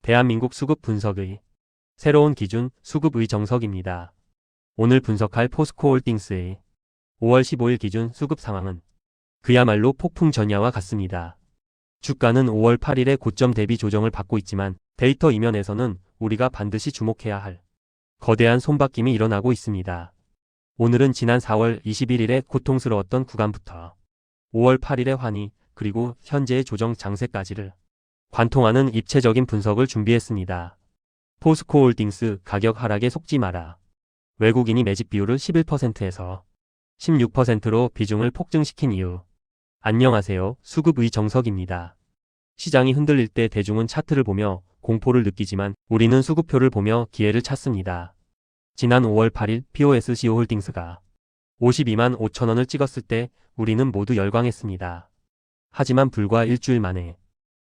대한민국 수급 분석의 새로운 기준 수급의 정석입니다. 오늘 분석할 포스코홀딩스의 5월 15일 기준 수급 상황은 그야말로 폭풍 전야와 같습니다. 주가는 5월 8일에 고점 대비 조정을 받고 있지만 데이터 이면에서는 우리가 반드시 주목해야 할 거대한 손바뀜이 일어나고 있습니다. 오늘은 지난 4월 21일에 고통스러웠던 구간부터 5월 8일의 환희 그리고 현재의 조정 장세까지를 관통하는 입체적인 분석을 준비했습니다. 포스코홀딩스 가격 하락에 속지 마라. 외국인이 매집 비율을 11%에서 16%로 비중을 폭증시킨 이유. 안녕하세요. 수급의 정석입니다. 시장이 흔들릴 때 대중은 차트를 보며 공포를 느끼지만 우리는 수급표를 보며 기회를 찾습니다. 지난 5월 8일 POSCO 홀딩스가 52만 5천 원을 찍었을 때 우리는 모두 열광했습니다. 하지만 불과 일주일 만에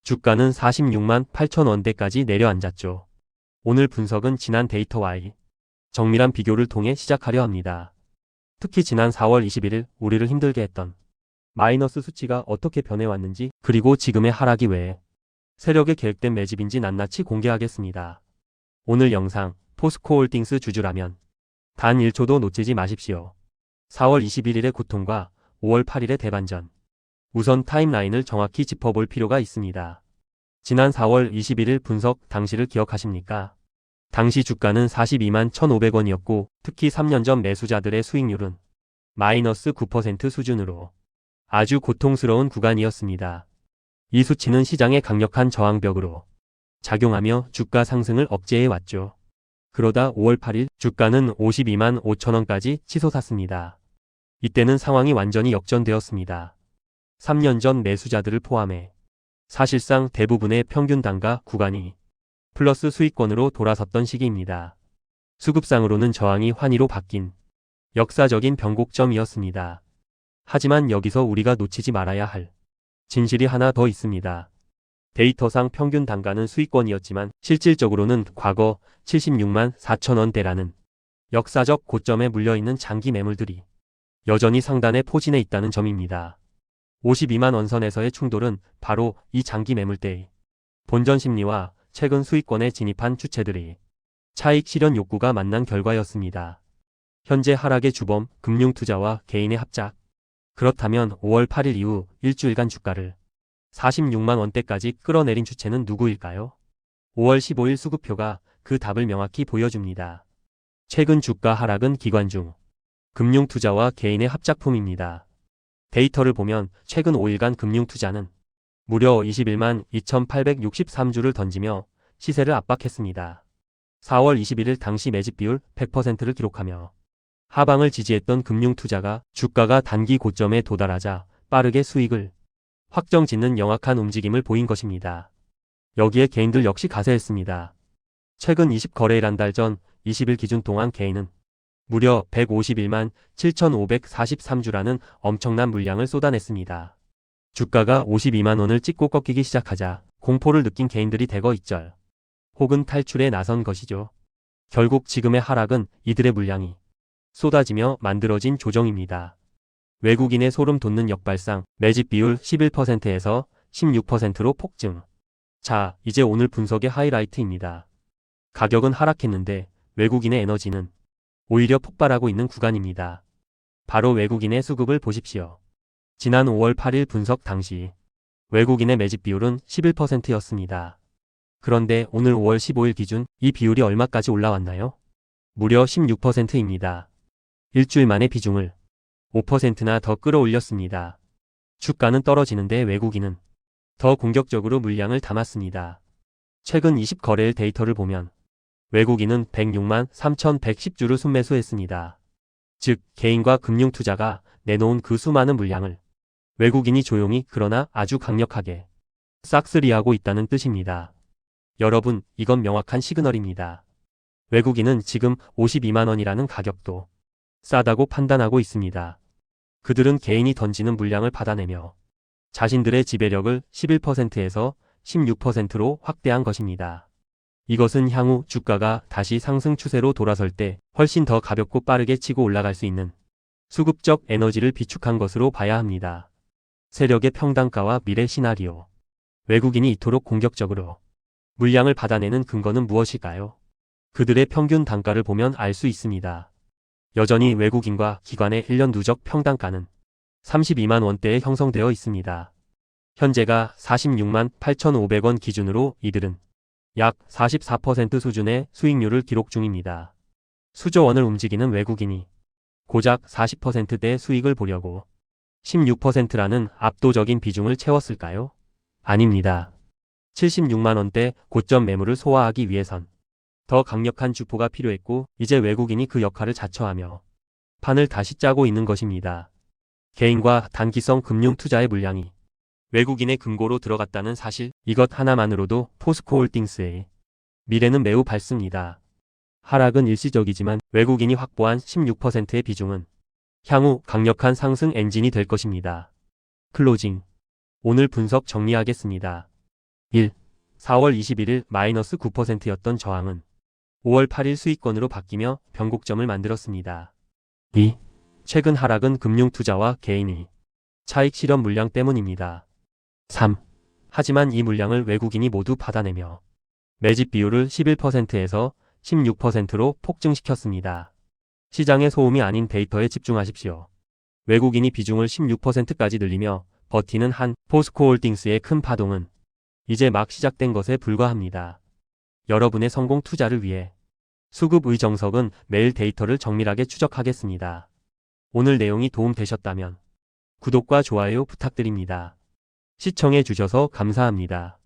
주가는 46만 8천 원대까지 내려앉았죠. 오늘 분석은 지난 데이터와의 정밀한 비교를 통해 시작하려 합니다. 특히 지난 4월 21일 우리를 힘들게 했던 마이너스 수치가 어떻게 변해왔는지 그리고 지금의 하락이 왜 세력의 계획된 매집인지 낱낱이 공개하겠습니다. 오늘 영상 포스코홀딩스 주주라면 단 1초도 놓치지 마십시오. 4월 21일의 고통과 5월 8일의 대반전. 우선 타임라인을 정확히 짚어볼 필요가 있습니다. 지난 4월 21일 분석 당시를 기억하십니까? 당시 주가는 42만 1,500원이었고 특히 3년 전 매수자들의 수익률은 마이너스 9% 수준으로 아주 고통스러운 구간이었습니다. 이 수치는 시장의 강력한 저항벽으로 작용하며 주가 상승을 억제해 왔죠. 그러다 5월 8일 주가는 52만 5천 원까지 치솟았습니다. 이때는 상황이 완전히 역전되었습니다. 3년 전 매수자들을 포함해 사실상 대부분의 평균 단가 구간이 플러스 수익권으로 돌아섰던 시기입니다. 수급상으로는 저항이 환희로 바뀐 역사적인 변곡점이었습니다. 하지만 여기서 우리가 놓치지 말아야 할 진실이 하나 더 있습니다. 데이터상 평균 단가는 수익권이었지만 실질적으로는 과거 76만 4천 원대라는 역사적 고점에 물려있는 장기 매물들이 여전히 상단에 포진해 있다는 점입니다. 52만 원선에서의 충돌은 바로 이 장기 매물대의 본전 심리와 최근 수익권에 진입한 주체들의 차익 실현 욕구가 만난 결과였습니다. 현재 하락의 주범, 금융투자와 개인의 합작. 그렇다면 5월 8일 이후 일주일간 주가를 46만 원대까지 끌어내린 주체는 누구일까요? 5월 15일 수급표가 그 답을 명확히 보여줍니다. 최근 주가 하락은 기관중, 금융투자와 개인의 합작품입니다. 데이터를 보면 최근 5일간 금융투자는 무려 21만 2,863주를 던지며 시세를 압박했습니다. 4월 21일 당시 매집 비율 100%를 기록하며 하방을 지지했던 금융투자가 주가가 단기 고점에 도달하자 빠르게 수익을 확정짓는 영악한 움직임을 보인 것입니다. 여기에 개인들 역시 가세했습니다. 최근 20거래일 달 전 20일 기준 동안 개인은 무려 151만 7,543주라는 엄청난 물량을 쏟아냈습니다. 주가가 52만 원을 찍고 꺾이기 시작하자 공포를 느낀 개인들이 대거 입절 혹은 탈출에 나선 것이죠. 결국 지금의 하락은 이들의 물량이 쏟아지며 만들어진 조정입니다. 외국인의 소름 돋는 역발상, 매집 비율 11%에서 16%로 폭증. 자, 이제 오늘 분석의 하이라이트입니다. 가격은 하락했는데 외국인의 에너지는 오히려 폭발하고 있는 구간입니다. 바로 외국인의 수급을 보십시오. 지난 5월 8일 분석 당시 외국인의 매집 비율은 11%였습니다. 그런데 오늘 5월 15일 기준 이 비율이 얼마까지 올라왔나요? 무려 16%입니다. 일주일 만에 비중을 5%나 더 끌어올렸습니다. 주가는 떨어지는데 외국인은 더 공격적으로 물량을 담았습니다. 최근 20거래일 데이터를 보면 외국인은 106만 3,110주를 순매수했습니다. 즉 개인과 금융투자가 내놓은 그 수많은 물량을 외국인이 조용히 그러나 아주 강력하게 싹쓸이하고 있다는 뜻입니다. 여러분, 이건 명확한 시그널입니다. 외국인은 지금 52만 원이라는 가격도 싸다고 판단하고 있습니다. 그들은 개인이 던지는 물량을 받아내며 자신들의 지배력을 11%에서 16%로 확대한 것입니다. 이것은 향후 주가가 다시 상승 추세로 돌아설 때 훨씬 더 가볍고 빠르게 치고 올라갈 수 있는 수급적 에너지를 비축한 것으로 봐야 합니다. 세력의 평단가와 미래 시나리오. 외국인이 이토록 공격적으로 물량을 받아내는 근거는 무엇일까요? 그들의 평균 단가를 보면 알 수 있습니다. 여전히 외국인과 기관의 1년 누적 평단가는 32만 원대에 형성되어 있습니다. 현재가 46만 8,500원 기준으로 이들은 약 44% 수준의 수익률을 기록 중입니다. 수조 원을 움직이는 외국인이 고작 40%대 수익을 보려고 16%라는 압도적인 비중을 채웠을까요? 아닙니다. 76만 원대 고점 매물을 소화하기 위해선 더 강력한 주포가 필요했고 이제 외국인이 그 역할을 자처하며 판을 다시 짜고 있는 것입니다. 개인과 단기성 금융 투자의 물량이 외국인의 금고로 들어갔다는 사실, 이것 하나만으로도 포스코홀딩스의 미래는 매우 밝습니다. 하락은 일시적이지만 외국인이 확보한 16%의 비중은 향후 강력한 상승 엔진이 될 것입니다. 클로징. 오늘 분석 정리하겠습니다. 1. 4월 21일 마이너스 9%였던 저항은 5월 8일 수익권으로 바뀌며 변곡점을 만들었습니다. 2. 최근 하락은 금융투자와 개인의 차익 실현 물량 때문입니다. 3. 하지만 이 물량을 외국인이 모두 받아내며 매집 비율을 11%에서 16%로 폭증시켰습니다. 시장의 소음이 아닌 데이터에 집중하십시오. 외국인이 비중을 16%까지 늘리며 버티는 한 포스코홀딩스의 큰 파동은 이제 막 시작된 것에 불과합니다. 여러분의 성공 투자를 위해 수급의 정석은 매일 데이터를 정밀하게 추적하겠습니다. 오늘 내용이 도움되셨다면 구독과 좋아요 부탁드립니다. 시청해 주셔서 감사합니다.